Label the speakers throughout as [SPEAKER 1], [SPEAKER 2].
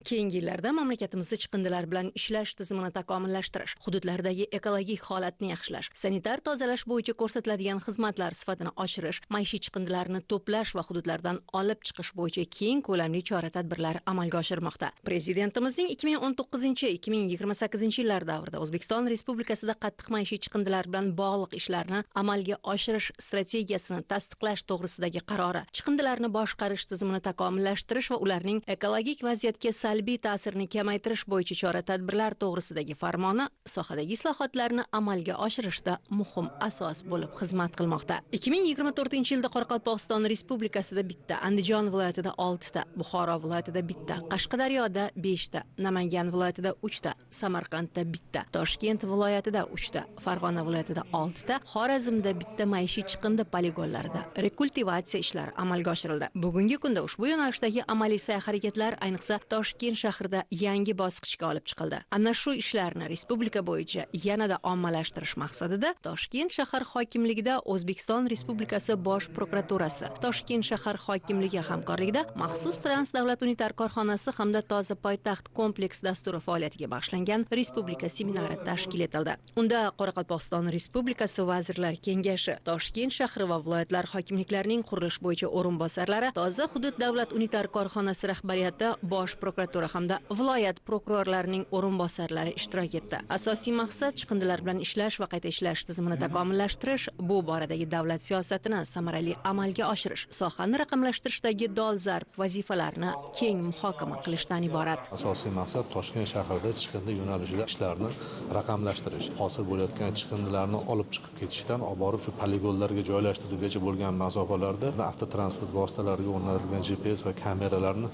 [SPEAKER 1] Keyingi yillarda mamlakatimizda chiqindilar bilan ishlash tizimini takomillashtirish, hududlardagi ekologik holatni yaxshilash, sanitar tozalash bo'yicha ko'rsatiladigan xizmatlar sifatini oshirish, maishiy chiqindilarni to'plash va hududlardan olib chiqish bo'yicha keng ko'lamli chora-tadbirlar amalga oshirilmoqda. Prezidentimizning 2019-2028 yillar davrida O'zbekiston Respublikasida qattiq maishiy chiqindilar bilan bog'liq ishlarni amalga oshirish strategiyasini tasdiqlash to'g'risidagi qarori, chiqindilarni boshqarish tizimini takomillashtirish va ularning ekologik vaziyatga salbiy ta'sirini kamaytirish bo'yicha chora-tadbirlar to'g'risidagi farmoni sohadagi islohotlarni amalga oshirishda muhim asos bo'lib xizmat qilmoqda. 2024-yilda Qoraqalpog'iston Respublikasida bitta, Andijon viloyatida 6 ta, Buxoro viloyatida bitta, Qashqadaryoda 5 ta, Namangan viloyatida 3 ta, Samarqandda bitta, Toshkent viloyatida 3 ta, Farg'ona viloyatida 6 ta, Xorazmda bitta maishiy chiqindi poligonlarida rekultivatsiya ishlari amalga oshirildi. Bugungi kunda ushbu yo'nalishdagi amaliy sa'y-harakatlar ayniqsa Toshkent shahrida yangi bosqichga olib chiqildi. Ana shu ishlarni respublika bo'yicha yanada ommalashtirish maqsadida Toshkent shahar hokimligida O'zbekiston Respublikasi Bosh prokuraturasi, Toshkent shahar hokimligi hamkorligida maxsus Transdavlat unitar korxonasi hamda Toza poytaxt kompleks dasturi faoliyatiga bag'ishlangan respublika seminari tashkil etildi. Unda Qoraqalpog'iston Respublikasi Vazirlar Kengashi, Toshkent shahri va viloyatlar hokimliklarining qurilish bo'yicha o'rinbosarlari, Toza hudud davlat unitar korxonasi rahbariyati, Bosh prokuratura hamda viloyat prokurorlarining o'rinbosarlari ishtirok etdi. Asosiy maqsad chiqindilar bilan ishlash va qayta ishlash tizimini takomillashtirish, bu boradagi davlat siyosatini samarali amalga oshirish, sohani raqamlashtirishdagi dolzarb vazifalarni keng muhokama qilishdan iborat.
[SPEAKER 2] Asosiy maqsad Toshkent shahrida chiqindi yo'nalishida ishlarni raqamlashtirish, hosil bo'layotgan chiqindilarni olib chiqib ketishdan olib borib shu poligonlarga joylashtirishgacha bo'lgan masofalarda avtotransport vositalariga o'rnatilgan GPS va kameralarni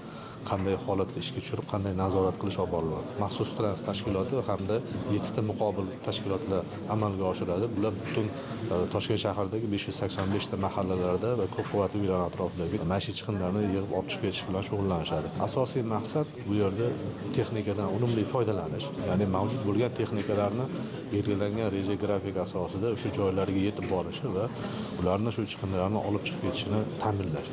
[SPEAKER 2] qanday holatda ishga tushirib, qanday nazorat qilish olib boriladi. Maxsus trans tashkiloti hamda 7 ta muqobil tashkilotlar amalga oshiradi. Bular butun Toshkent shahridagi 585 ta mahallalarda va ko'p qavatli uylar atrofidagi maishiy chiqindilarni yig'ib olib chiqib ketish bilan shug'ullanishadi. Asosiy maqsad bu yerda texnikadan unumli foydalanish, ya'ni mavjud bo'lgan texnikalarni belgilangan reja grafik asosida o'sha joylarga yetib borishi va ularni shu chiqindilarni olib chiqib ketishini ta'minlash.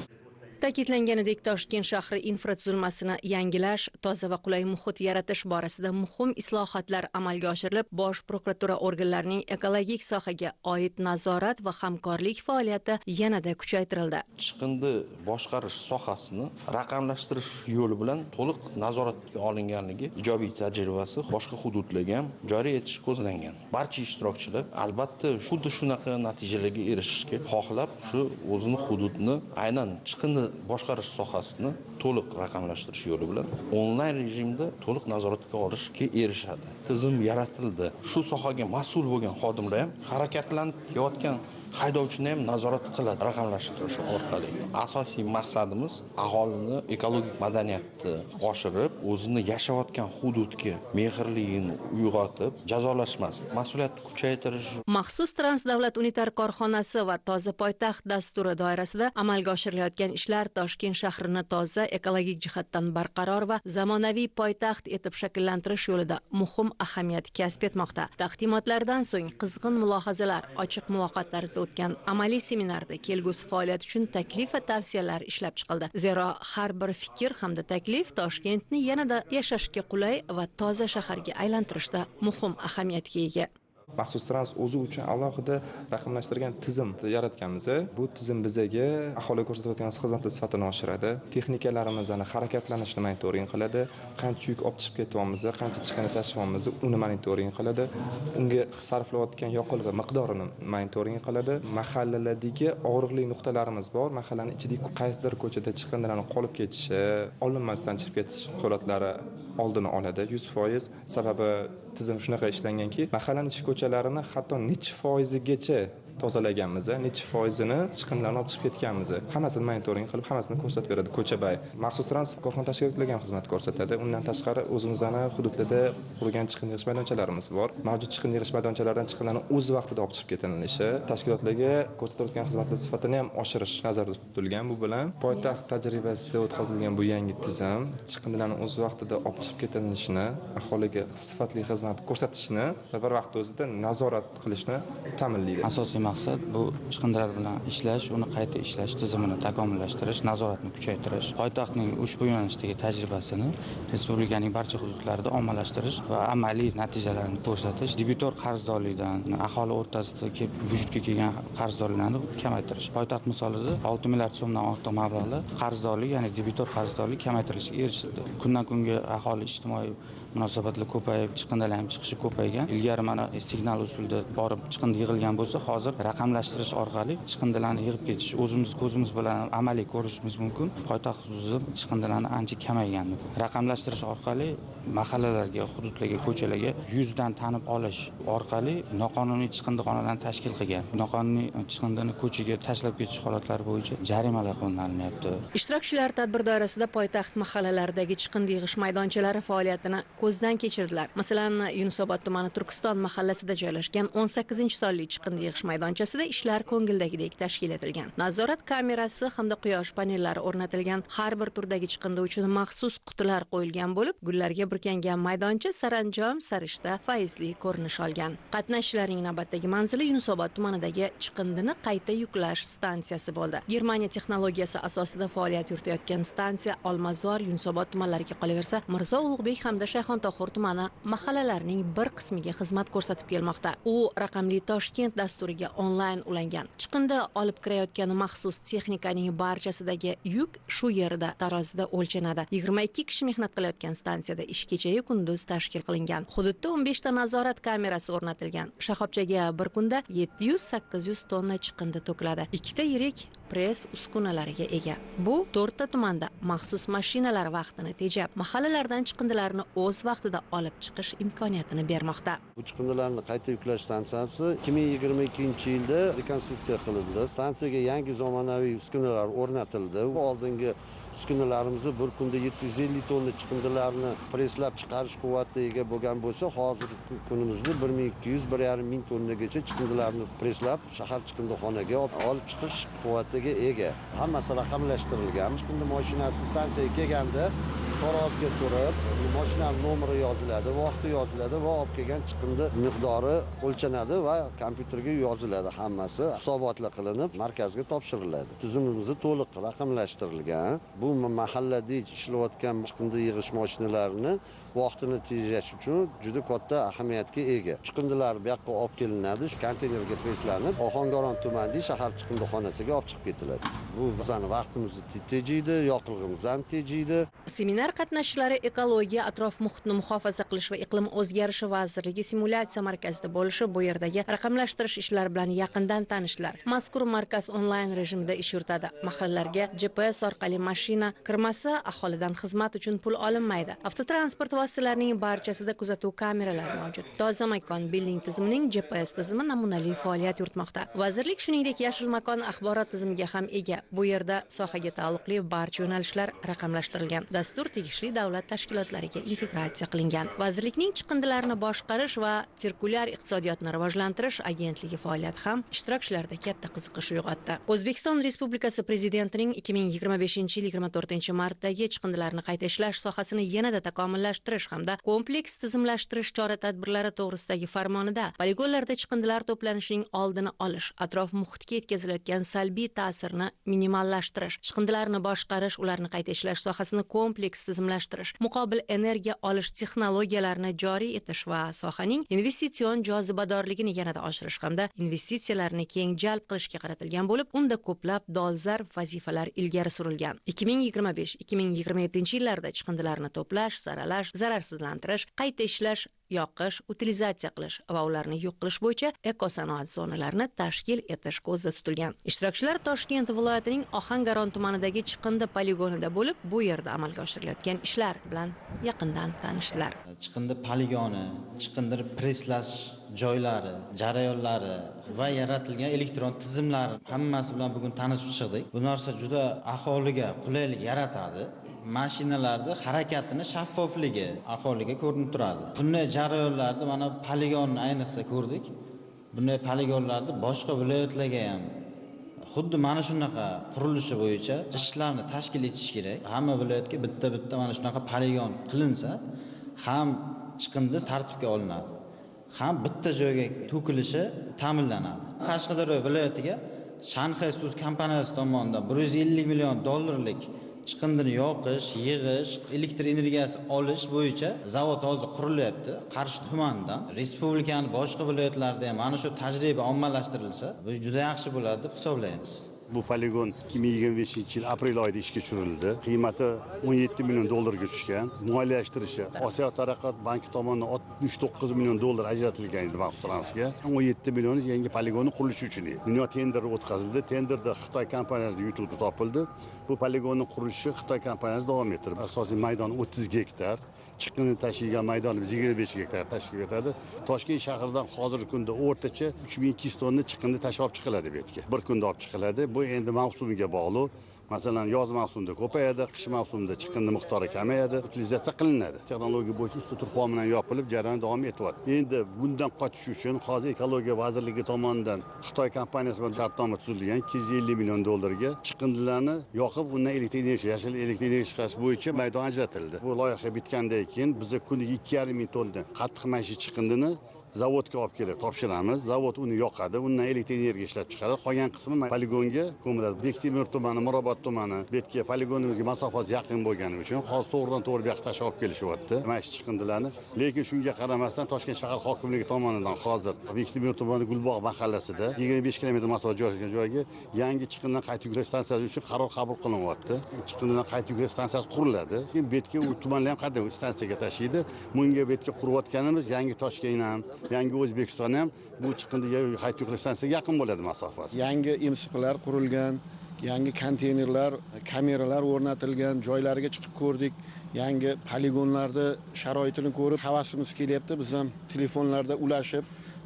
[SPEAKER 1] Ta'kidlanganidek, Toshkent shahri infratuzilmasini yangilash, toza va qulay muhit yaratish borasida muhim islohotlar amalga oshirilib, Bosh prokuratura organlarining ekologik sohaga oid nazorat va hamkorlik faoliyati yanada kuchaytirildi.
[SPEAKER 3] Chiqindi boshqarish sohasini raqamlashtirish yo'li bilan to'liq nazoratga olinganligi ijobiy tajribasi boshqa hududlarga ham joriy etish ko'zlangan. Barcha ishtirokchilar albatta xuddi shunaqa natijalarga erishishga xohlab, shu o'zini hududni aynan chiqindi boshqarish sohasini to'liq raqamlashtirish yo'li bilan onlayn rejimda to'liq nazoratga olishga erishadi. Tizim yaratildi. Shu sohaga mas'ul bo'lgan xodimlar ham harakatlanib kelayotgan haydovchini ham nazorat qiladi raqamlashtirish orqali. Asosiy maqsadimiz aholini ekologik madaniyatni oshirib, o'zini yashayotgan hududga mehrligini uyg'otib, jazolash emas, mas'uliyatni kuchaytirish.
[SPEAKER 1] Maxsus Transdavlat unitar korxonasi va Toza poytaxt dasturi doirasida amalga oshirilayotgan ishlar Toshkent shahrini toza, ekologik jihatdan barqaror va zamonaviy poytaxt etib shakllantirish yo'lida muhim ahamiyat kasb etmoqda. Taqdimotlardan so'ng qizg'in mulohazalar, ochiq muloqot tarzida o'tgan amaliy seminarda kelgusi faoliyat uchun taklif va tavsiyalar ishlab chiqildi. Zero har bir fikr hamda taklif Toshkentni yanada yashashga qulay va toza shaharga aylantirishda muhim ahamiyatga ega.
[SPEAKER 4] Maxsus trans o'zi uchun alohida raqamlashtirgan tizim yaratganmiz. Bu tizim bizaga aholiga ko'rsatayotgan xizmatlar sifatini oshiradi. Texnikalarimizni harakatlanishini monitoring qiladi. Qancha yuk olib chiqib ketyapmiz, qancha chiqindi tashiyapmiz, uni monitoring qiladi. Unga sarflayotgan yoqilg'i miqdorini monitoring qiladi. Mahallalardagi og'riqli nuqtalarimiz bor. Mahallaning ichidagi qaysidir ko'chada chiqindilarni qolib ketishi, olinmasdan chiqib ketish holatlari oldini oladi 100%. Sababi tizim shunaqa ishlanganki, mahallaning ichki ko'chalarini hatto necha foizigacha tozalaganmiz, necha foizini chiqindilarni olib chiqib ketganmiz. Hammasini monitoring qilib, hammasini ko'rsatib beradi ko'cha-bay. Maxsus transport korxona tashkil etilgan xizmat ko'rsatadi. Undan tashqari o'zimizning hududlarda qurgan chiqindi yig'ish maydonchalarimiz bor. Mavjud chiqindi yig'ish maydonchalaridan chiqindilarni o'z vaqtida olib chiqib ketilinishi, tashkilotlarga ko'rsatilayotgan xizmatlar sifatini ham oshirish nazarda tutilgan. Bu bilan poytaxt tajribasida o'tkazilgan bu yangi tizim chiqindilarni o'z vaqtida olib chiqib ketilishini, aholiga sifatli xizmat ko'rsatishni va bir vaqt o'zida nazorat qilishni ta'minlaydi.
[SPEAKER 5] Asosiy maqsad bu chiqindilar bilan ishlash, uni qayta ishlash tizimini takomillashtirish, nazoratni kuchaytirish, poytaxtning ushbu yo'nalishdagi tajribasini respublikaning barcha hududlarida ommalashtirish va amaliy natijalarni ko'rsatish, debitor qarzdorlikdan aholi o'rtasidagi vujudga kelgan qarzdorliklarni kamaytirish. Poytaxt misolida 6 milliard so'mdan ortiq mablag'lar qarzdorlik, ya'ni debitor qarzdorlik kamaytirilishiga erishildi. Kundan kunga aholi ijtimoiy munosabatlar ko'payib, chiqindilar ham chiqishi ko'paygan. Ilgari mana signal usulida borib chiqindi yig'ilgan bo'lsa, hozir raqamlashtirish orqali chiqindilarni yig'ib ketish, o'zimiz ko'zimiz bilan amaliy ko'rishimiz mumkin. Poytaxt hududida chiqindilarni ancha kamaygan. Raqamlashtirish orqali mahallalarga, hududlarga, ko'chalarga yuzdan tanib olish orqali noqonuniy chiqindixonalarni tashkil qilgan, noqonuniy chiqindini ko'chaga tashlab ketish holatlari bo'yicha jarimalar qo'llanilyapti.
[SPEAKER 1] Ishtirokchilar tadbir doirasida poytaxt mahallalaridagi chiqindi yig'ish maydonchalari faoliyatini ko'zdan kechirdilar. Masalan, Yunusobod tumani Turkiston mahallasida joylashgan 18-sonli chiqindi yig'ish maydonchasida ishlar ko'ngildagidek tashkil etilgan. Nazorat kamerasi hamda quyosh panellari o'rnatilgan. Har bir turdagi chiqindi uchun maxsus qutilar qo'yilgan bo'lib, gullarga burkangan maydoncha saranjom sarishta faizli ko'rinish olgan. Qatnashchilarning navbatdagi manzili Yunusobod tumanidagi chiqindini qayta yuklash stansiyasi bo'ldi. Germaniya texnologiyasi asosida faoliyat yuritayotgan stansiya Olmazor, Yunusobod tumanlariga qolaversa, Mirzo Ulug'bek hamda Shayxontohur tumani mahallalarining bir qismiga xizmat ko'rsatib kelmoqda. U raqamli Toshkent dasturiga onlayn ulangan. Chiqindi olib kirayotgan maxsus texnikaning barchasidagi yuk shu yerda tarozida o'lchanadi. 22 kishi mehnat qilayotgan stansiyada ish kecha-yu kunduz tashkil qilingan. Hududda 15 ta nazorat kamerasi o'rnatilgan. Shoxobchaga bir kunda 700-800 tonna chiqindi to'kiladi. 2 ta yirik press uskunalariga ega. Bu 4 ta tumanda maxsus mashinalar vaqtini tejab, mahallalardan chiqindilarni o'z vaqtida olib chiqish imkoniyatini bermoqda.
[SPEAKER 6] Bu chiqindilarni qayta yuklash stansiyasi 2022-yilda rekonstruksiya qilindi. Stansiyaga yangi zamonaviy uskunalar o'rnatildi. Oldingi uskunalarimiz bir kunda 750 tonna chiqindilarni presslab chiqarish quvvatiga ega bo'lgan bo'lsa, hozirgi kunimizda 1200-1500 tonnagacha chiqindilarni presslab shahar chiqindixonaga olib chiqish quvvatiga ega. Hammasi raqamlashtirilgan. Chiqindi mashinasi stansiyaga kelganda taroziga turib, mashinaning nomeri yoziladi, vaqti yoziladi va olib kelgan chiqindi miqdori o'lchanadi va kompyuterga yoziladi. Hammasi hisobotlar qilinib, markazga topshiriladi. Tizimimiz to'liq raqamlashtirilgan. Bu mahallada ishlayotgan chiqindi yig'ish mashinalarini vaqtini tejash uchun juda katta ahamiyatga ega. Chiqindilar bu yoqqa olib kelinadi, konteynerga preslanib, Ohangaron tumanidagi shahar chiqindixonasiga olib chiqib ketiladi. Bu bizning vaqtimizni tejaydi, yoqilg'imizni ham tejaydi.
[SPEAKER 1] Seminar qatnashchilari ekologiya, atrof muhitni muhofaza qilish va iqlim o'zgarishi vazirligi simulyatsiya markazida bo'lishi, bu yerdagi raqamlashtirish ishlari bilan yaqindan tanishdilar. Mazkur markaz onlayn rejimida ish yuritadi. Mahallalarga GPS orqali mashina kirmasa, aholidan xizmat uchun pul olinmaydi. Avtotransport vositalarining barchasida kuzatuv kameralari mavjud. Toza makon billing tizimining GPS tizimi namunali faoliyat yuritmoqda. Vazirlik shuningdek yashil makon axborot tizimiga ham ega. Bu yerda sohaga taalluqli barcha yo'nalishlar raqamlashtirilgan. Dastur tegishli davlat tashkilotlariga integratsiya qilingan. Vazirlikning chiqindilarni boshqarish va sirkulyar iqtisodiyotni rivojlantirish agentligi faoliyati ham ishtirokchilarda katta qiziqish uyg'otdi. O'zbekiston Respublikasi Prezidentining 2025-yil 24-martdagi chiqindilarni qayta ishlash sohasini yanada takomillashtirish hamda kompleks tizimlashtirish chora-tadbirlari to'g'risidagi farmonida poligonlarda chiqindilar to'planishining oldini olish, atrof muhitga yetkazilayotgan salbiy ta'sirni minimallashtirish, chiqindilarni boshqarish, ularni qayta ishlash sohasini kompleks tizimlashtirish, muqobil energiya olish texnologiyalarini joriy etish va sohaning investitsion jozibadorligini yanada oshirish hamda investitsiyalarni keng jalb qilishga qaratilgan bo'lib, unda ko'plab dolzarb vazifalar ilgari surilgan. 2025-2027-yillarda chiqindilarni to'plash, saralash, zararsizlantirish, qayta ishlash, yoqish, utilizatsiya qilish va ularni yo'q qilish bo'yicha ekosanoat zonalarini tashkil etish ko'zda tutilgan. Ishtirokchilar Toshkent viloyatining Ohangaron tumanidagi chiqindi poligonida bo'lib, bu yerda amalga oshirilayotgan ishlar bilan yaqindan tanishdilar.
[SPEAKER 7] Chiqindi poligoni, chiqindi presslash joylari, jarayonlari va yaratilgan elektron tizimlar hammasi bilan bugun tanishib chiqdik. Bu narsa juda aholiga qulaylik yaratadi. Mashinalarda harakatini shaffofligi aholiga ko'rinib turadi. Bunday jarayonlarda mana poligonni ayniqsa ko'rdik. Bunday poligonlarni boshqa viloyatlarga ham xuddi mana shunaqa qurilishi bo'yicha ishlarni tashkil etish kerak. Hamma viloyatga bitta mana shunaqa poligon qilinsa, ham chiqindi tartibga olinadi. ham bitta joyga to'kilishi ta'minlanadi. Qashqadaryo viloyatiga Shanxay Suz kompaniyasi tomonidan 150 million dollarlik chiqindini yoqish, yig'ish, elektr energiyasi olish bo'yicha zavod hozir qurilyapti. Qarshi tumanidan respublikaning boshqa viloyatlarida ham mana shu tajriba ommalashtirilsa, bu juda yaxshi bo'ladi deb hisoblaymiz.
[SPEAKER 8] Bu poligon 2025-yil aprel oyida ishga tushirildi. Qiymati 17 million dollarga tushgan. Moliyalashtirishi Osiyo taraqqiyot banki tomonidan 69 million dollar ajratilgan edi maxsus transga. 17 million yangi poligonni qurilishi uchun. Dunyo tenderi o'tkazildi. Tenderda Xitoy kompaniyasi yutug'i topildi. Bu poligonning qurilishi Xitoy kompaniyasi davom ettirdi. Asosiy maydon 30 gektar. Chiqindi tashiydigan maydonimiz 25 gektar tashkil etadi. Toshkent shahridan hozirgi kunda o'rtacha 3200 tonna chiqindi tashlab olib chiqiladi bu yerga. Bir kunda olib chiqiladi. Bu endi mavsumiga bog'liq. Masalan, yoz mavsumida ko'payadi, qish mavsumida chiqindi miqdori kamayadi, utilizatsiya qilinadi. Texnologiya bo'yicha usti turpon bilan yopilib, jarayon davom etyapti. Endi bundan qochish uchun hozir Ekologiya vazirligi tomonidan Xitoy kompaniyasi bilan shartnoma tuzilgan 250 million dollarga chiqindilarni yoqib, undan elektr energiya, yashil elektr energiya chiqarish bo'yicha maydon ajratildi. Bu loyiha bitgandan keyin biz kuniga 2,5 ming tonna qattiq maishiy chiqindini zavodga olib kelib topshiramiz. Zavod uni yoqadi, undan elektr energiya ishlab chiqaradi. Qolgan qismi poligonga ko'miladi. Bektemir tumani, Mirobod tumani, betga poligonimizga masofasi yaqin bo'lgani uchun hozir to'g'ridan-to'g'ri bu yoqqa tashlab olib kelishyapti maishiy chiqindilarni. Lekin shunga qaramasdan Toshkent shahar hokimligi tomonidan hozir Bektemir tumani Gulbog' mahallasida 25 km masofaga joylashgan joyga yangi chiqindilar qayta yuklash stansiyasi uchun qaror qabul qilinyapti. Chiqindilar qayta yuklash stansiyasi quriladi. Keyin betga u tumanlar ham qadam stansiyaga tashiydi. Bunga betga qurayotganimiz yangi Toshkent ham Yangi O'zbekiston ham bu chiqindiga qayta yuklash stansiyasiga yaqin bo'ladi masofasi.
[SPEAKER 9] Yangi MSPlar qurilgan, yangi konteynerlar, kameralar o'rnatilgan, joylariga chiqib ko'rdik. Yangi poligonlarda sharoitini ko'rib havasimiz kelyapti. Biz ham telefonlarda ulashib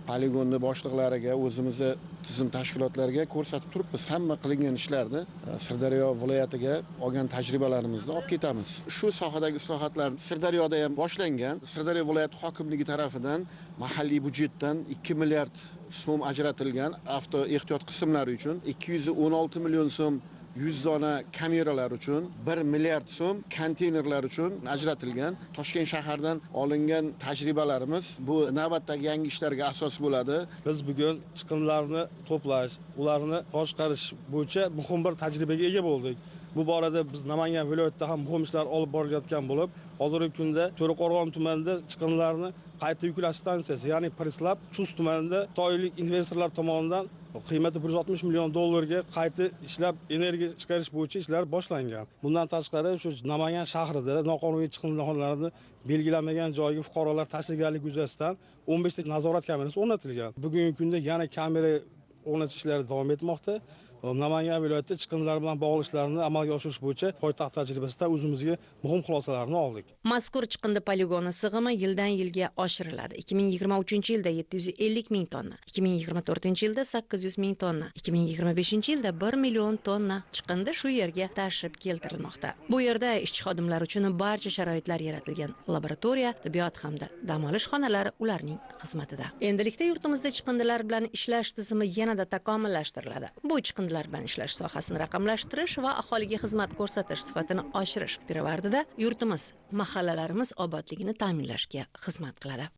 [SPEAKER 9] poligonni boshliqlariga, o'zimizni tizim tashkilotlariga ko'rsatib turibmiz. Hamma qilingan ishlarni Sirdaryo viloyatiga olgan tajribalarimizni olib ketamiz. Shu sohadagi islohotlar Sirdaryoda ham boshlangan. Sirdaryo viloyati hokimligi tomonidan mahalliy byudjetdan 2 milliard so'm ajratilgan avto ehtiyot qismlari uchun, 216 million so'm 100 dona kameralar uchun, 1 milliard so'm konteynerlar uchun ajratilgan. Toshkent shahardan olingan tajribalarimiz bu navbatdagi yangi ishlarga asos bo'ladi.
[SPEAKER 10] Biz bugun chiqindilarni to'plash, ularni boshqarish bo'yicha muhim bir tajribaga ega bo'ldik. Bu borada biz Namangan viloyatida ham muhim ishlar olib borilayotgan bo'lib, hozirgi kunda To'raqo'rg'on tumanida chiqindilarni qayta yuklash stansiyasi, ya'ni Preslab, Chus tumanida xitoylik investorlar tomonidan qiymati 160 million dollarga qayta ishlab energiya chiqarish bo'yicha ishlar boshlangan. Bundan tashqari shu Namangan shahrida noqonuniy chiqindilarni belgilanmagan joyga fuqarolar tashlaganligi yuzasidan 15 ta nazorat kamerasi o'rnatilgan. Bugungi kunda yana kamera o'rnatish ishlari davom etmoqda. Namangan viloyatida chiqindilar bilan bog'liq ishlarni amalga oshirish bo'yicha poytaxt tajribasidan o'zimizga muhim xulosalarni oldik.
[SPEAKER 1] Mazkur chiqindi poligoni sig'imi yildan yilga oshiriladi. 2023-yilda 750 ming tonna, 2024-yilda 800 ming tonna, 2025-yilda 1 million tonna chiqindi shu yerga tashib keltirilmoqda. Bu yerda ishchi xodimlar uchun barcha sharoitlar yaratilgan. Laboratoriya, tibbiyot hamda dam olish xonalari ularning xizmatida. Endilikda yurtimizda chiqindilar bilan ishlash tizimi yanada takomillashtiriladi. Bu chiqindi bilan ishlash sohasini raqamlashtirish va aholiga xizmat ko'rsatish sifatini oshirish pirovardida yurtimiz, mahallalarimiz obodligini ta'minlashga xizmat qiladi.